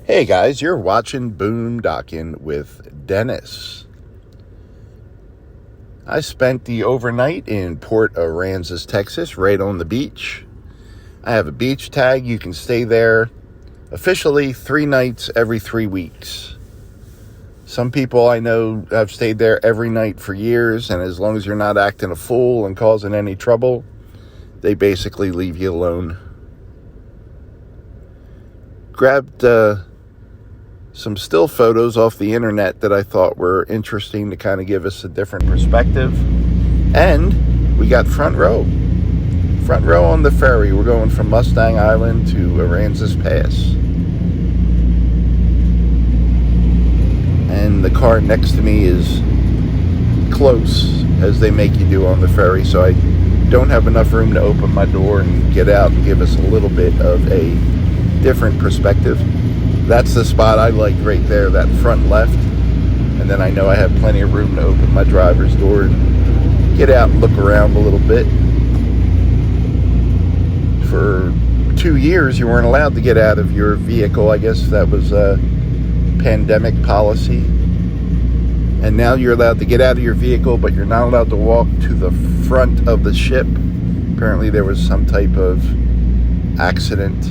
Hey guys, you're watching Boondocking with Dennis. I spent the overnight in Port Aransas, Texas, right on the beach. I have a beach tag. You can stay there officially 3 nights every 3 weeks. Some people I know have stayed there every night for years, and as long as you're not acting a fool and causing any trouble, they basically leave you alone. Grabbed some still photos off the internet that I thought were interesting to kind of give us a different perspective. And we got front row on the ferry. We're going from Mustang Island to Aransas Pass. And the car next to me is close, as they make you do on the ferry, so I don't have enough room to open my door and get out and give us a little bit of a different perspective. That's the spot I like right there, that front left. And then I know I have plenty of room to open my driver's door and get out and look around a little bit. For 2 years, you weren't allowed to get out of your vehicle. I guess that was a pandemic policy. And now you're allowed to get out of your vehicle, but you're not allowed to walk to the front of the ship. Apparently there was some type of accident.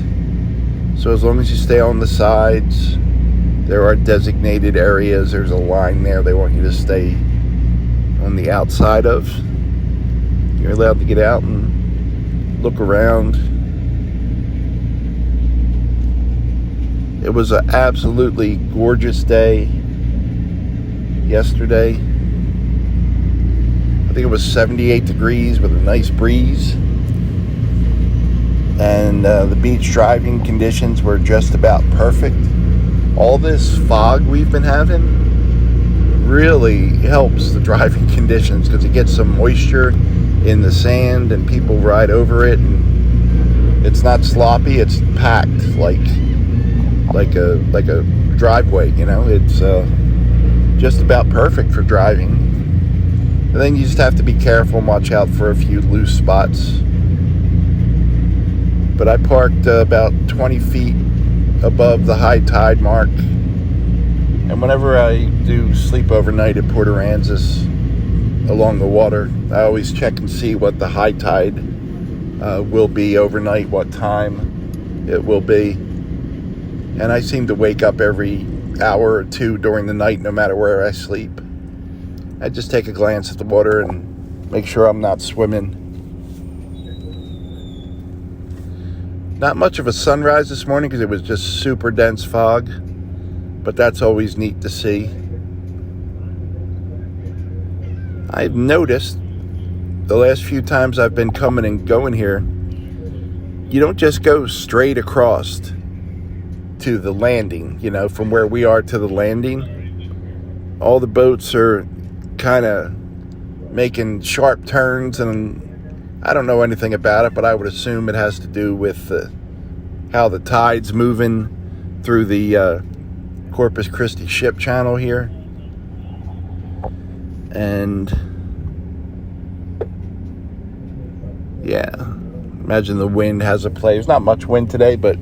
So as long as you stay on the sides, there are designated areas. There's a line there they want you to stay on the outside of. You're allowed to get out and look around. It was an absolutely gorgeous day yesterday. I think it was 78 degrees with a nice breeze. And the beach driving conditions were just about perfect. All this fog we've been having really helps the driving conditions because it gets some moisture in the sand and people ride over it, and it's not sloppy, it's packed like a driveway, you know. It's just about perfect for driving. And then you just have to be careful and watch out for a few loose spots. But I parked about 20 feet above the high tide mark. And whenever I do sleep overnight at Port Aransas along the water, I always check and see what the high tide will be overnight, what time it will be. And I seem to wake up every hour or two during the night, no matter where I sleep. I just take a glance at the water and make sure I'm not swimming. Not much of a sunrise this morning because it was just super dense fog, but that's always neat to see. I've noticed the last few times I've been coming and going here, you don't just go straight across to the landing, you know, from where we are to the landing. All the boats are kind of making sharp turns, and I don't know anything about it, but I would assume it has to do with how the tide's moving through the Corpus Christi ship channel here. And yeah, imagine the wind has a play. There's not much wind today, but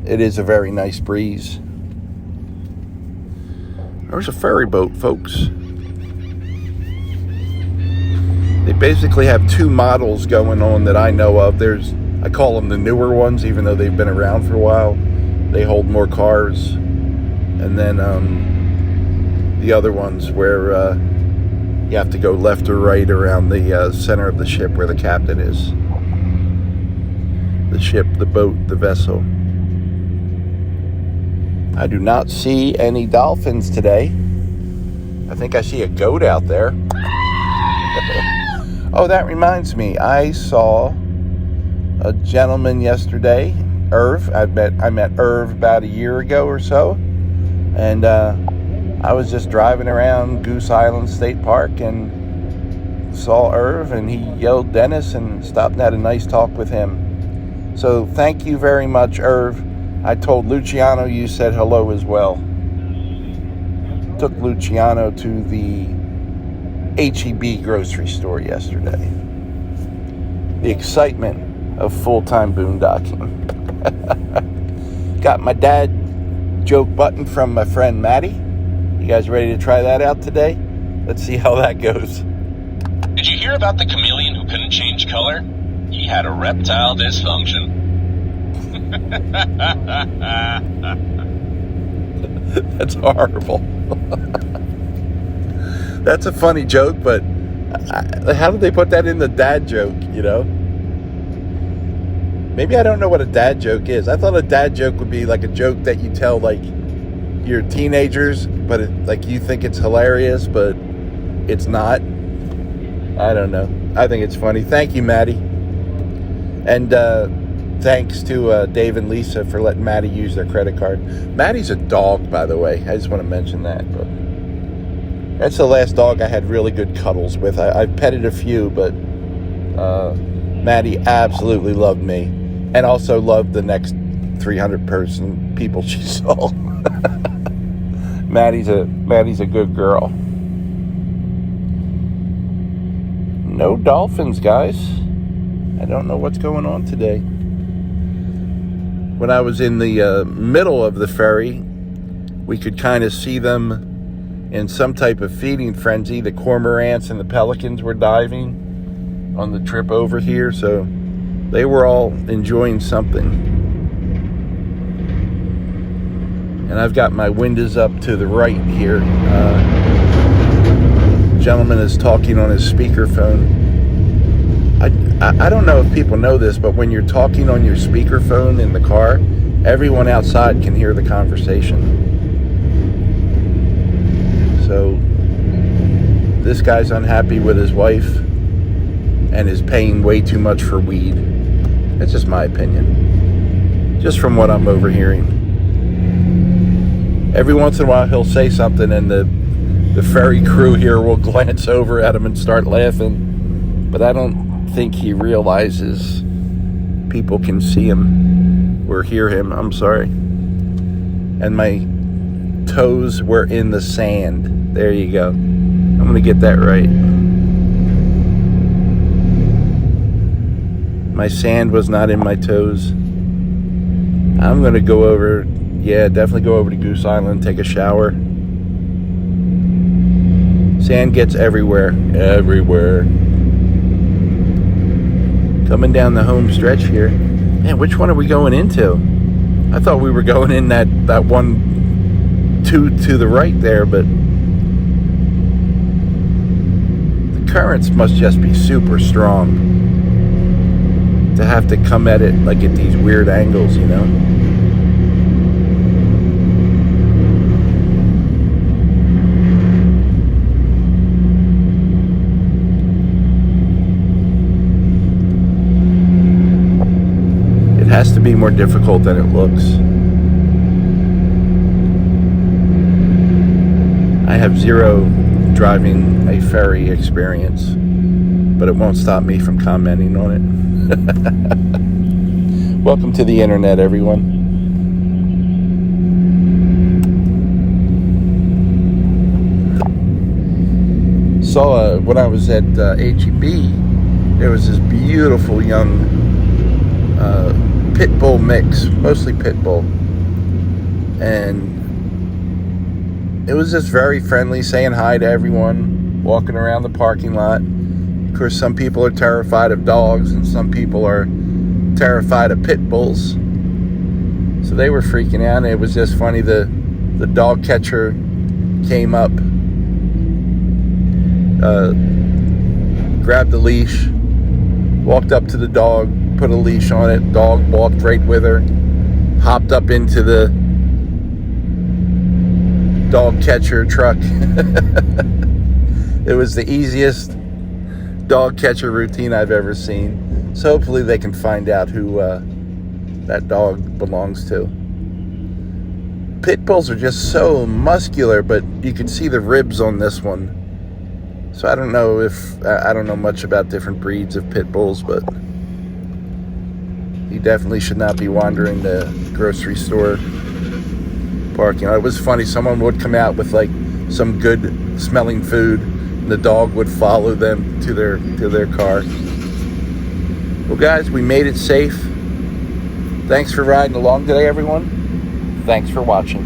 it is a very nice breeze. There's a ferry boat, folks. They basically have 2 models going on that I know of. I call them the newer ones, even though they've been around for a while. They hold more cars. And then the other ones where you have to go left or right around the center of the ship where the captain is. The ship, the boat, the vessel. I do not see any dolphins today. I think I see a goat out there. Oh, that reminds me. I saw a gentleman yesterday, Irv. I met Irv about a year ago or so. And I was just driving around Goose Island State Park and saw Irv, and he yelled Dennis and stopped and had a nice talk with him. So thank you very much, Irv. I told Luciano you said hello as well. Took Luciano to the H-E-B grocery store yesterday. The excitement of full-time boondocking. Got my dad joke button from my friend Maddie. You guys ready to try that out today? Let's see how that goes. Did you hear about the chameleon who couldn't change color? He had erectile dysfunction. That's horrible. That's a funny joke, but how did they put that in the dad joke, you know? Maybe I don't know what a dad joke is. I thought a dad joke would be like a joke that you tell like your teenagers, but like you think it's hilarious, but it's not. I don't know. I think it's funny. Thank you, Maddie. And thanks to Dave and Lisa for letting Maddie use their credit card. Maddie's a dog, by the way. I just want to mention that. But that's the last dog I had really good cuddles with. I've petted a few, but Maddie absolutely loved me. And also loved the next 300 people she saw. Maddie's a good girl. No dolphins, guys. I don't know what's going on today. When I was in the middle of the ferry, we could kind of see them in some type of feeding frenzy. The cormorants and the pelicans were diving on the trip over here, so they were all enjoying something. And I've got my windows up to the right here. Gentleman is talking on his speakerphone. I don't know if people know this, but when you're talking on your speakerphone in the car, everyone outside can hear the conversation. So this guy's unhappy with his wife and is paying way too much for weed. That's just my opinion. Just from what I'm overhearing. Every once in a while he'll say something and the ferry crew here will glance over at him and start laughing. But I don't think he realizes people can see him or hear him. I'm sorry. And my toes were in the sand. There you go. I'm going to get that right. My sand was not in my toes. I'm going to go over, definitely go over to Goose Island, take a shower. Sand gets everywhere. Coming down the home stretch here. Man, which one are we going into? I thought we were going in that one to the right there, but the currents must just be super strong to have to come at it like at these weird angles, you know? Has to be more difficult than it looks. I have zero driving a ferry experience, but it won't stop me from commenting on it. Welcome to the internet, everyone. Saw when I was at HEB, there was this beautiful young pit bull mix, mostly pit bull, and it was just very friendly, saying hi to everyone, walking around the parking lot. Of course, some people are terrified of dogs and some people are terrified of pit bulls, so they were freaking out. And it was just funny. The dog catcher came up, grabbed the leash, walked up to the dog, put a leash on it. Dog walked right with her, hopped up into the dog catcher truck. It was the easiest dog catcher routine I've ever seen. So hopefully they can find out who that dog belongs to. Pit bulls are just so muscular, but you can see the ribs on this one. So I don't know much about different breeds of pit bulls, but he definitely should not be wandering the grocery store parking lot. It was funny. Someone would come out with like some good smelling food, and the dog would follow them to their car. Well, guys, we made it safe. Thanks for riding along today, everyone. Thanks for watching.